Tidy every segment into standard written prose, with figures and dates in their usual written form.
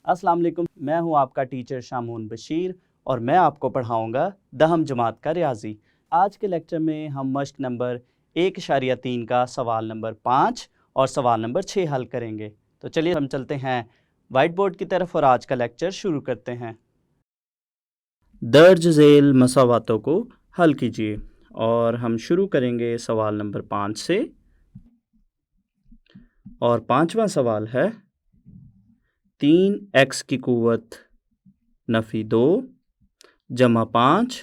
अस्सलाम वालेकुम, मैं हूं आपका टीचर शामून बशीर और मैं आपको पढ़ाऊंगा दहम जमात का रियाजी। आज के लेक्चर में हम मश्क नंबर 1.3 का सवाल नंबर 5 और सवाल नंबर 6 हल करेंगे। तो चलिए हम चलते हैं वाइट बोर्ड की तरफ और आज का लेक्चर शुरू करते हैं। दर्ज झेल मसावातों को हल कीजिए और हम शुरू करेंगे सवाल नंबर 5 से। और पांचवा सवाल है 3x की कुव्वत नफ़ी 2 जमा 5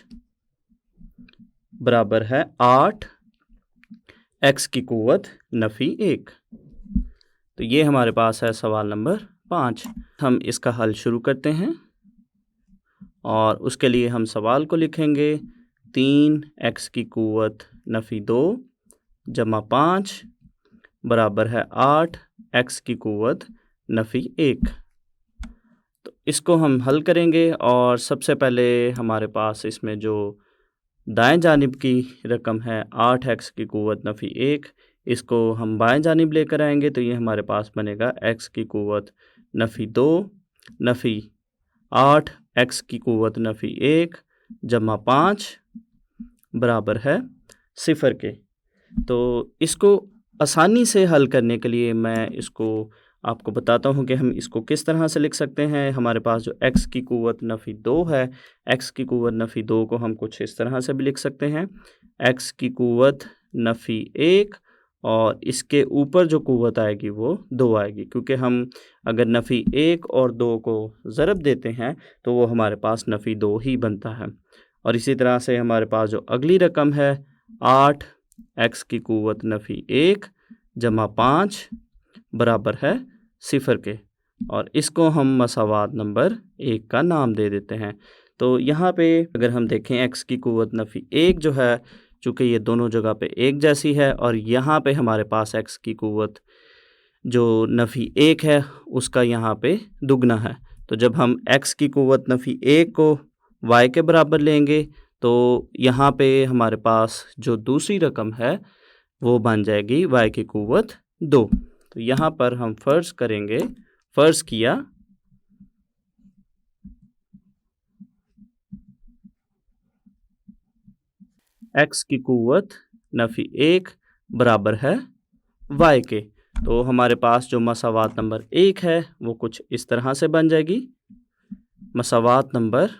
बराबर है 8 x की कुव्वत नफ़ी 1। तो ये हमारे पास है सवाल नंबर 5। हम इसका हल शुरू करते हैं और उसके लिए हम सवाल को लिखेंगे 3x की कुव्वत नफ़ी 2 जमा 5 बराबर है 8 x की कुव्वत नफ़ी 1। तो इसको हम हल करेंगे और सबसे पहले हमारे पास इसमें जो दाएं जानिब की रकम है 8x की कुव्वत नफ़ी 1, इसको हम बाएं जानिब लेकर आएंगे तो ये हमारे पास बनेगा x की कुव्वत नफ़ी 2 नफ़ी 8 x की कुव्वत नफ़ी 1 जमा 5 बराबर है 0 के। तो इसको आसानी से हल करने के लिए मैं इसको आपको बताता हूँ कि हम इसको किस तरह से लिख सकते हैं। हमारे पास जो x की कुव्वत नफ़ी 2 है, x की कुव्वत नफ़ी 2 को हम कुछ इस तरह से भी लिख सकते हैं, x की कुव्वत नफ़ी 1 और इसके ऊपर जो कुव्वत आएगी वो 2 आएगी, क्योंकि हम अगर नफ़ी 1 और 2 को ज़रब देते हैं तो वो हमारे पास नफ़ी 2 ही बनता है। और इसी तरह से हमारे पास जो अगली रकम है 8 x की कुव्वत नफ़ी 1 जमा 5 बराबर है 0 के, और इसको हम मसावात नंबर 1 का नाम दे देते हैं। तो यहाँ पे अगर हम देखें x की कुव्वत नफ़ी 1 जो है, चूँकि ये दोनों जगह पे एक जैसी है और यहाँ पे हमारे पास x की कुव्वत जो नफ़ी 1 है उसका यहाँ पे दुगना है। तो जब हम x की कुव्वत नफ़ी 1 को y के बराबर लेंगे तो यहाँ पे हमारे पास जो दूसरी रकम है वो बन जाएगी y की कुव्वत 2। तो यहाँ पर हम फ़र्ज़ करेंगे, फ़र्ज़ किया x की कुव्वत नफ़ी 1 बराबर है y के। तो हमारे पास जो मसावात नंबर 1 है वो कुछ इस तरह से बन जाएगी। मसावात नंबर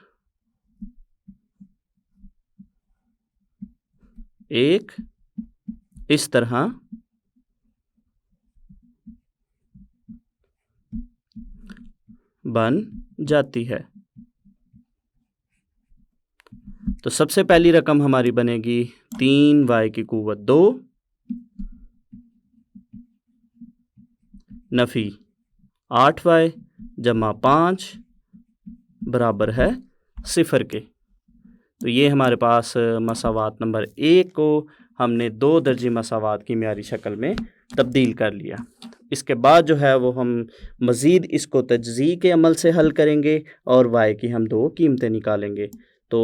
1 इस तरह बन जाती है। तो सबसे पहली रकम हमारी बनेगी 3y की कुव्वत 2 नफ़ी 8y जमा 5 बराबर है 0 के। तो ये हमारे पास मसावात नंबर 1 को हमने 2 दर्जी मसावात की म्यारी शक्ल में तब्दील कर लिया। इसके बाद जो है वो हम मज़ीद इसको तज्ज़ी के अमल से हल करेंगे और y की हम 2 कीमतें निकालेंगे। तो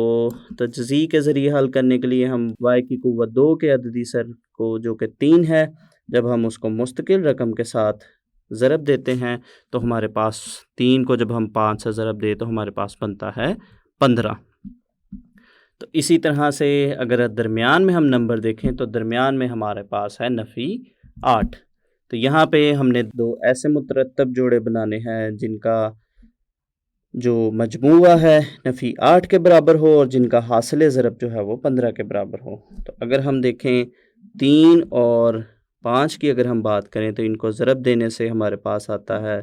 तज्ज़ी के ज़रिए हल करने के लिए हम y की कुव्वत 2 के अददी सर को जो कि 3 है, जब हम उसको मुस्तकिल रकम के साथ ज़रब देते हैं तो हमारे पास 3 को जब हम 5 से ज़रब दें तो हमारे पास बनता है 15। तो इसी तरह से अगर दरमियान में हम नंबर देखें तो दरमियान में हमारे पास है नफ़ी 8। तो यहाँ पे हमने 2 ऐसे मुतरत्तब जोड़े बनाने हैं जिनका जो मजमूआ है नफ़ी 8 के बराबर हो और जिनका हासिल ज़रब जो है वो 15 के बराबर हो। तो अगर हम देखें 3 और 5 की अगर हम बात करें तो इनको ज़रब देने से हमारे पास आता है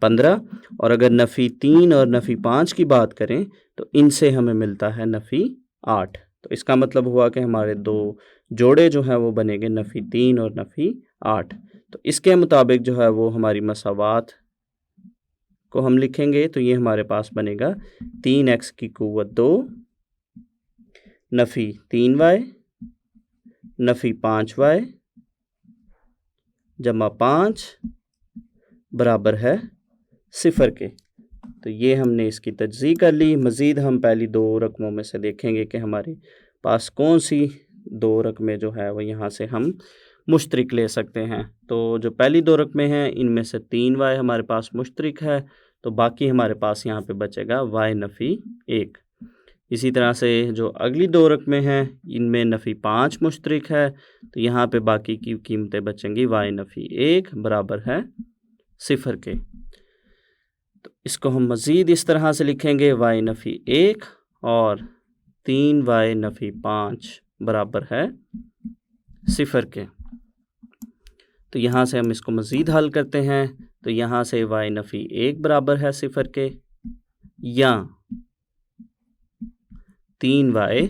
15, और अगर नफ़ी 3 और नफ़ी 5 की बात करें तो इनसे हमें मिलता है नफ़ी 8। तो इसका मतलब हुआ कि हमारे 2 जोड़े जो हैं वो बनेंगे नफ़ी 3 और नफ़ी 8। तो इसके मुताबिक जो है वो हमारी मसावात को हम लिखेंगे तो ये हमारे पास बनेगा 3x की कुव्वत 2 नफ़ी 3y नफ़ी 5y जमा 5 बराबर है 0 के। तो ये हमने इसकी तज्ज़ी कर ली। मज़ीद हम पहली 2 रकमों में से देखेंगे कि हमारे पास कौन सी 2 रकमें जो है वो यहाँ से हम मुश्तरिक ले सकते हैं। तो जो पहली 2 रकमें हैं इनमें से 3y हमारे पास मुश्तरिक है, तो बाकी हमारे पास यहाँ पे बचेगा y नफ़ी 1। इसी तरह से जो अगली दो रकमें हैं इनमें नफ़ी 5 मुश्तरक है, तो यहाँ पे बाकी की कीमतें बचेंगी y नफ़ी 1 बराबर है 0 के। तो इसको हम मज़ीद इस तरह से लिखेंगे y नफ़ी 1 और 3y नफ़ी 5 बराबर है 0 के। तो यहाँ से हम इसको मज़ीद हल करते हैं, तो यहाँ से y नफ़ी 1 बराबर है 0 के या 3y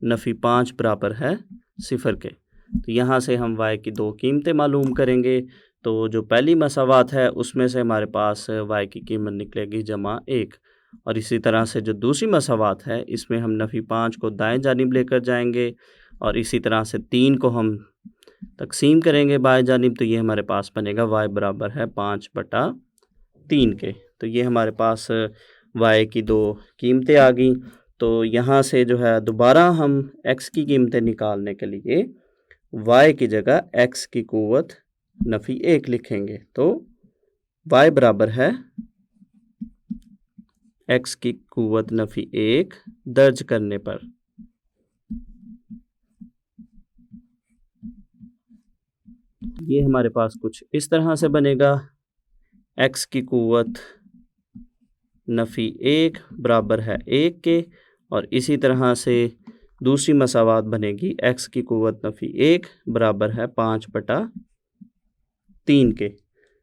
नफ़ी 5 बराबर है 0 के। तो यहाँ से हम y की दो कीमतें मालूम करेंगे। तो जो पहली मसावात है उसमें से हमारे पास y की कीमत निकलेगी जमा 1, और इसी तरह से जो दूसरी मसावात है इसमें हम नफ़ी 5 को दाएं जानिब लेकर जाएंगे और इसी तरह से 3 को हम तकसीम करेंगे बाएं जानिब, तो ये हमारे पास बनेगा y बराबर है 5/3 के। तो ये हमारे पास y की दो कीमतें आ गई। तो यहाँ से जो है दोबारा हम x की कीमतें निकालने के लिए y की जगह x की कुव्वत नफ़ी 1 लिखेंगे। तो y बराबर है x की कुव्वत नफ़ी 1 दर्ज करने पर ये हमारे पास कुछ इस तरह से बनेगा। x की कुव्वत नफ़ी 1 बराबर है 1 के, और इसी तरह से दूसरी मसावात बनेगी x की कुव्वत नफ़ी 1 बराबर है 5/3 के।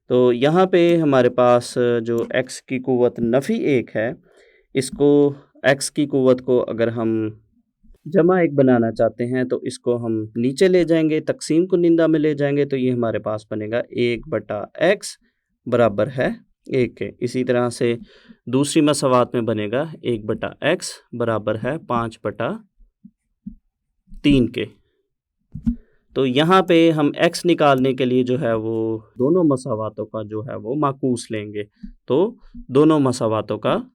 तो यहाँ पे हमारे पास जो x की कुव्वत नफ़ी 1 है, इसको x की कुव्वत को अगर हम जमा 1 बनाना चाहते हैं तो इसको हम नीचे ले जाएंगे, तकसीम कुनिंदा में ले जाएंगे, तो ये हमारे पास बनेगा 1/x बराबर है 1 के। इसी तरह से दूसरी मसावात में बनेगा 1/x बराबर है 5/3 के। तो यहाँ पे हम x निकालने के लिए जो है वो दोनों मसावातों का जो है वो माकूस लेंगे। तो दोनों मसावातों का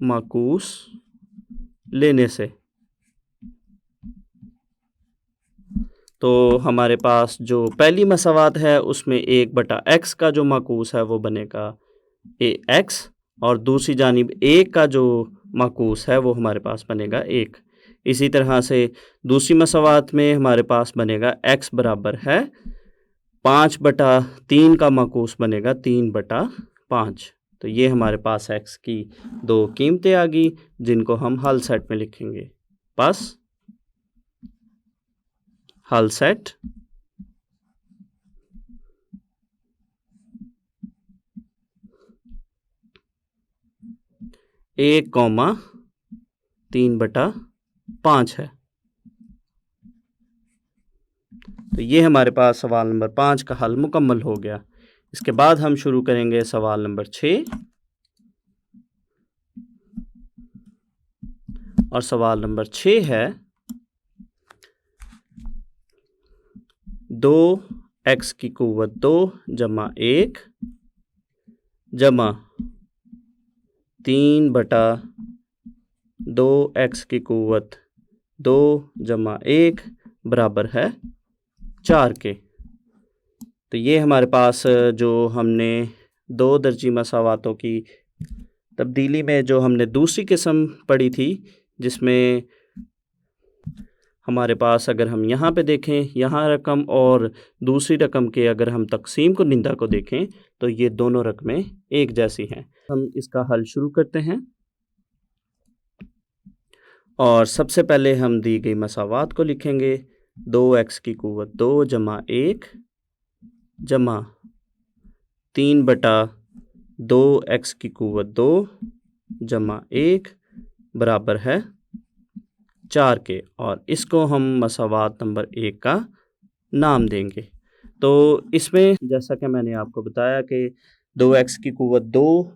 माकूस लेने से तो हमारे पास जो पहली मसावात है उसमें 1/x का जो माकूस है वो बनेगा x, और दूसरी जानिब 1 का जो माकूस है वो हमारे पास बनेगा 1। इसी तरह से दूसरी मसावात में हमारे पास बनेगा x बराबर है 5/3 का माकूस बनेगा 3/5। तो ये हमारे पास x की दो कीमतें आ गई जिनको हम हल सेट में लिखेंगे। बस हल सेट एक कौमा 3/5 है। तो ये हमारे पास सवाल नंबर 5 का हल मुकम्मल हो गया। इसके बाद हम शुरू करेंगे सवाल नंबर 6, और सवाल नंबर 6 है 2x की कुव्वत 2 जमा 1 जमा 3/2x की कुव्वत 2 जमा 1 बराबर है 4 के। तो ये हमारे पास जो हमने दो दर्जी मसावातों की तब्दीली में जो हमने दूसरी किस्म पढ़ी थी, जिसमें हमारे पास अगर हम यहाँ पे देखें यहाँ रकम और दूसरी रकम के अगर हम तकसीम कुनिंदा को देखें तो ये दोनों रकमें एक जैसी हैं। हम इसका हल शुरू करते हैं, और सबसे पहले हम दी गई मसावात को लिखेंगे। 2x की कुव्वत 2 जमा 1 जमा 3/2x की कुव्वत 2 जमा 1 बराबर है 4 के, और इसको हम मसावात नंबर 1 का नाम देंगे। तो इसमें जैसा कि मैंने आपको बताया कि 2x की कुव्वत 2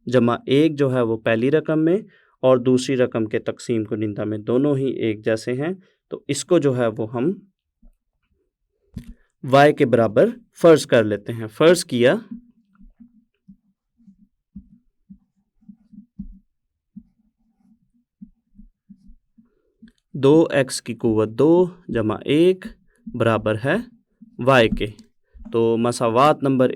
जमा 1 जो है वो पहली रकम में और दूसरी रकम के तकसीम कुनिंदा में दोनों ही एक जैसे हैं, तो इसको जो है वो हम y के बराबर फ़र्ज़ कर लेते हैं। फ़र्ज़ किया 2x की क़ुव्वत 2 जमा 1 बराबर है y के। तो मसावात नंबर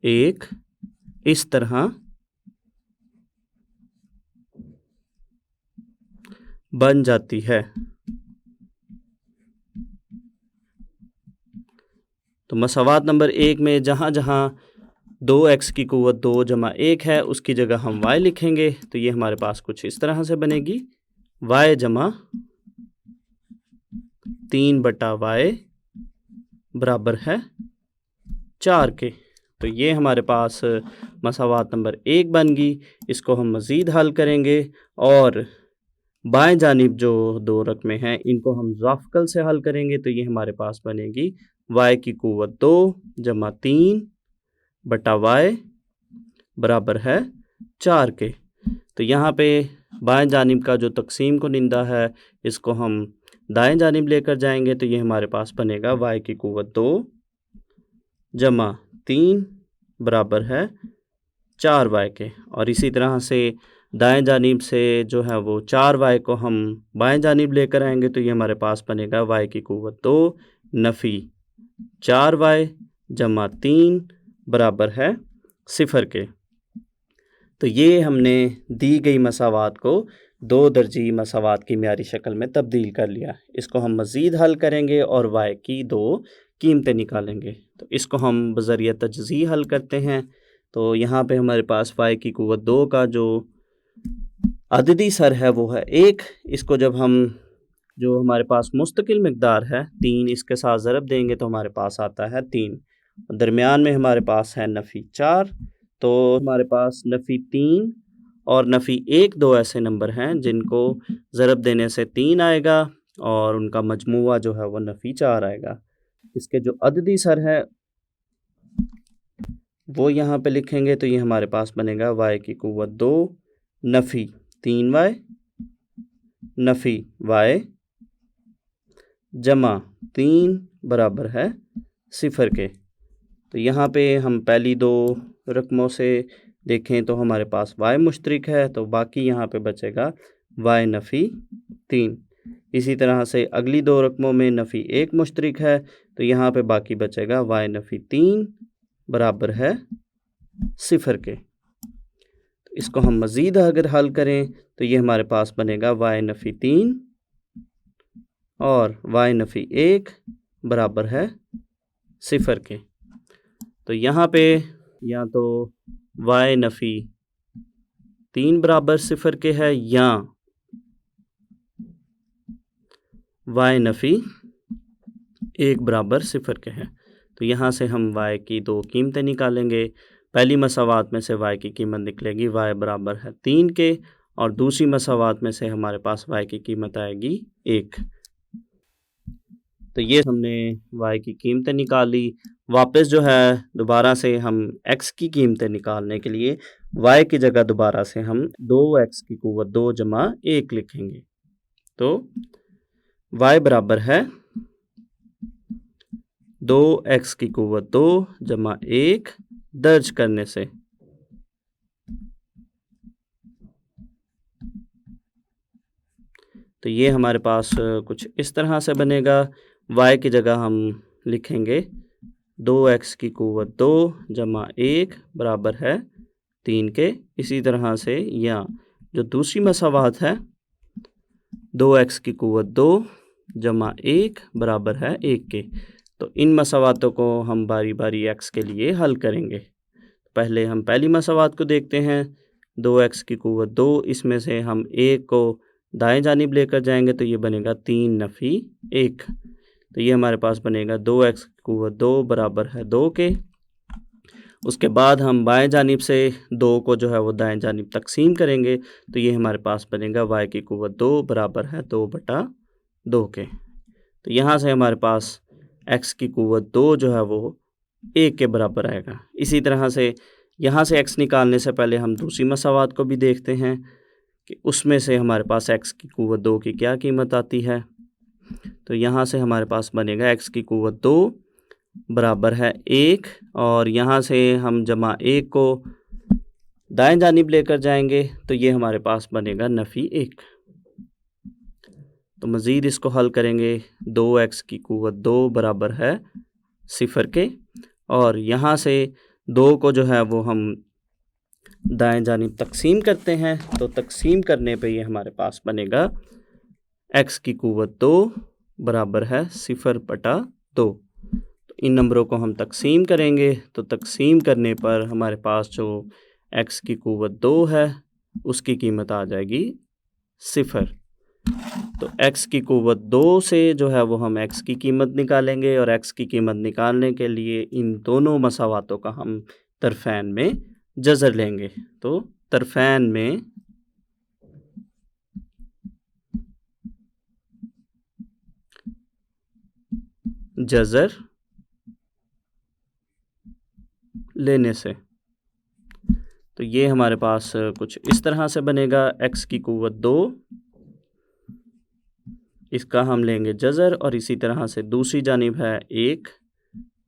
1 इस तरह बन जाती है। तो मसावात नंबर 1 में जहाँ जहाँ 2x की क़ुव्वत 2 जमा 1 है उसकी जगह हम y लिखेंगे। तो ये हमारे पास कुछ इस तरह से बनेगी, y जमा 3 बटा y बराबर है 4 के। तो ये हमारे पास मसावात नंबर 1 बन गई। इसको हम मज़ीद हल करेंगे और बाएं जानिब जो दो रकमें हैं इनको हम ज़ाफ़कल से हल करेंगे। तो ये हमारे पास बनेगी y की क़ुव्वत 2 जमा 3 बटा y बराबर है 4 के। तो यहाँ पे बाएं जानिब का जो तकसीम कुनिंदा है इसको हम दाएं जानिब लेकर जाएंगे। तो ये हमारे पास बनेगा y की क़ुव्वत 2 जमा 3 बराबर है 4y के। और इसी तरह से दाएं जानिब से जो है वो 4y को हम बाएं जानिब लेकर आएंगे। तो ये हमारे पास बनेगा y की क़ुव्वत 2 नफ़ी 4y जमा 3 बराबर है 0 के। तो ये हमने दी गई मसावात को दो दर्जी मसावात की म्यारी शक्ल में तब्दील कर लिया। इसको हम मज़ीद हल करेंगे और y की दो कीमतें निकालेंगे। तो इसको हम बज़रिया तजज़ी हल करते हैं। तो यहाँ पे हमारे पास y की क़ुव्वत 2 का जो अददी सर है वो है 1। इसको जब हम जो हमारे पास मुस्तकिल मिक़दार है 3 इसके साथ ज़रब देंगे तो हमारे पास आता है 3। दरमियान में हमारे पास है नफ़ी 4। तो हमारे पास नफ़ी 3 और नफ़ी 1 दो ऐसे नंबर हैं जिनको ज़रब देने से 3 आएगा और उनका मजमुआ जो है वो नफ़ी 4 आएगा। इसके जो अददी सर है वो यहाँ पे लिखेंगे। तो ये हमारे पास बनेगा y की क़ुव्वत 2 नफ़ी 3y नफ़ी y जमा 3 बराबर है 0 के। तो यहाँ पे हम पहली दो रकमों से देखें तो हमारे पास y मुश्तरिक है, तो बाकी यहाँ पे बचेगा y नफ़ी 3। इसी तरह से अगली दो रकमों में नफ़ी 1 मुश्तरिक है, तो यहाँ पे बाकी बचेगा y नफ़ी 3 बराबर है 0 के। तो इसको हम मज़ीद अगर हल करें तो ये हमारे पास बनेगा y नफ़ी 3 और y नफ़ी 1 बराबर है 0 के। तो यहाँ पे या तो y नफ़ी 3 बराबर 0 के है या y नफ़ी 1 बराबर 0 के है। तो यहाँ से हम y की दो कीमतें निकालेंगे। पहली मसावात में से y की कीमत निकलेगी y बराबर है 3 के और दूसरी मसावात में से हमारे पास y की कीमत आएगी 1। तो ये हमने y की कीमतें निकाली। वापस जो है दोबारा से हम x की कीमतें निकालने के लिए y की जगह दोबारा से हम 2x की क़ुव्वत 2 जमा 1 लिखेंगे। तो y बराबर है 2x की क़ुव्वत 2 जमा 1 दर्ज करने से तो ये हमारे पास कुछ इस तरह से बनेगा। y की जगह हम लिखेंगे 2x की क़ुव्वत 2 जमा 1 बराबर है 3 के। इसी तरह से या जो दूसरी मसावात है 2x की क़ुव्वत 2 जमा 1 बराबर है 1 के। तो इन मसावातों को हम बारी बारी x के लिए हल करेंगे। पहले हम पहली मसावात को देखते हैं 2x की क़ुव्वत 2, इसमें से हम 1 को दाएं जानिब लेकर जाएंगे तो ये बनेगा 3 नफ़ी 1। तो ये हमारे पास बनेगा 2x की क़ुव्वत 2 बराबर है 2 के। उसके बाद हम बाएं जानिब से 2 को जो है वो दाएं जानिब तकसीम करेंगे तो ये हमारे पास बनेगा y की क़ुव्वत 2 बराबर है 2 बटा 2 के। तो यहाँ से हमारे पास x की क़ुव्वत 2 जो है वो 1 के बराबर आएगा। इसी तरह से यहाँ से x निकालने से पहले हम दूसरी मसावात को भी देखते हैं कि उसमें से हमारे पास x की क़ुव्वत 2 की क्या कीमत आती है। तो यहाँ से हमारे पास बनेगा x की क़ुव्वत 2 बराबर है 1 और यहाँ से हम जमा 1 को दाएं जानिब लेकर जाएंगे तो ये हमारे पास बनेगा नफ़ी 1। तो मज़ीद इसको हल करेंगे 2x की क़ुव्वत 2 बराबर है 0 के और यहाँ से 2 को जो है वो हम दाएं जानिब तकसीम करते हैं तो तकसीम करने पे ये हमारे पास बनेगा x की क़ुव्वत 2 बराबर है 0/2। तो इन नंबरों को हम तकसीम करेंगे तो तकसीम करने पर हमारे पास जो x की क़ुव्वत 2 है उसकी कीमत आ जाएगी 0। तो x की क़ुव्वत 2 से जो है वो हम x की कीमत निकालेंगे और x की कीमत निकालने के लिए इन दोनों मसावातों का हम तरफ़ैन में जज़र लेंगे। तो तरफ़ैन में जज़र लेने से तो ये हमारे पास कुछ इस तरह से बनेगा। x की क़ुव्वत 2 इसका हम लेंगे जज़र और इसी तरह से दूसरी जानिब है 1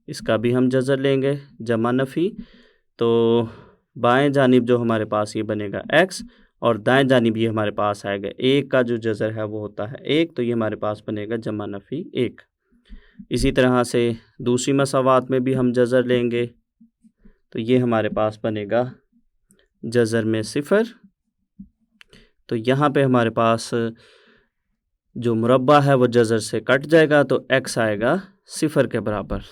इसका भी हम जज़र लेंगे जमा नफ़ी। तो बाएं जानिब जो हमारे पास ये बनेगा x और दाएं जानिब ये हमारे पास आएगा 1 का जो जज़र है वो होता है 1 तो ये हमारे पास बनेगा जमा नफ़ी 1। इसी तरह से दूसरी मसावात में भी हम जज़र लेंगे तो ये हमारे पास बनेगा जज़र में 0। तो यहाँ पे हमारे पास जो मुरब्बा है वो जज़र से कट जाएगा तो x आएगा 0 के बराबर।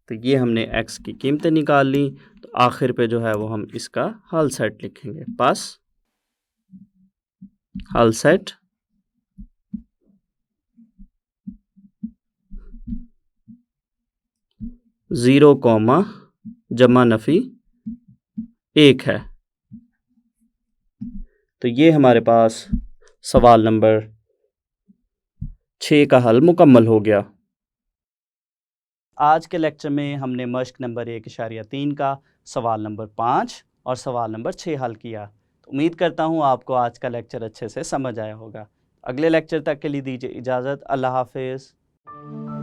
तो ये हमने x की कीमतें निकाल ली। तो आखिर पे जो है वो हम इसका हल सेट लिखेंगे। पास हल सेट ज़ीरो कॉमा जमा नफ़ी 1 है। तो ये हमारे पास सवाल नंबर 6 का हल मुकम्मल हो गया। आज के लेक्चर में हमने मश्क नंबर 1.3 का सवाल नंबर 5 और सवाल नंबर 6 हल किया। तो उम्मीद करता हूँ आपको आज का लेक्चर अच्छे से समझ आया होगा। अगले लेक्चर तक के लिए दीजिए इजाज़त। अल्लाह हाफ़िज़।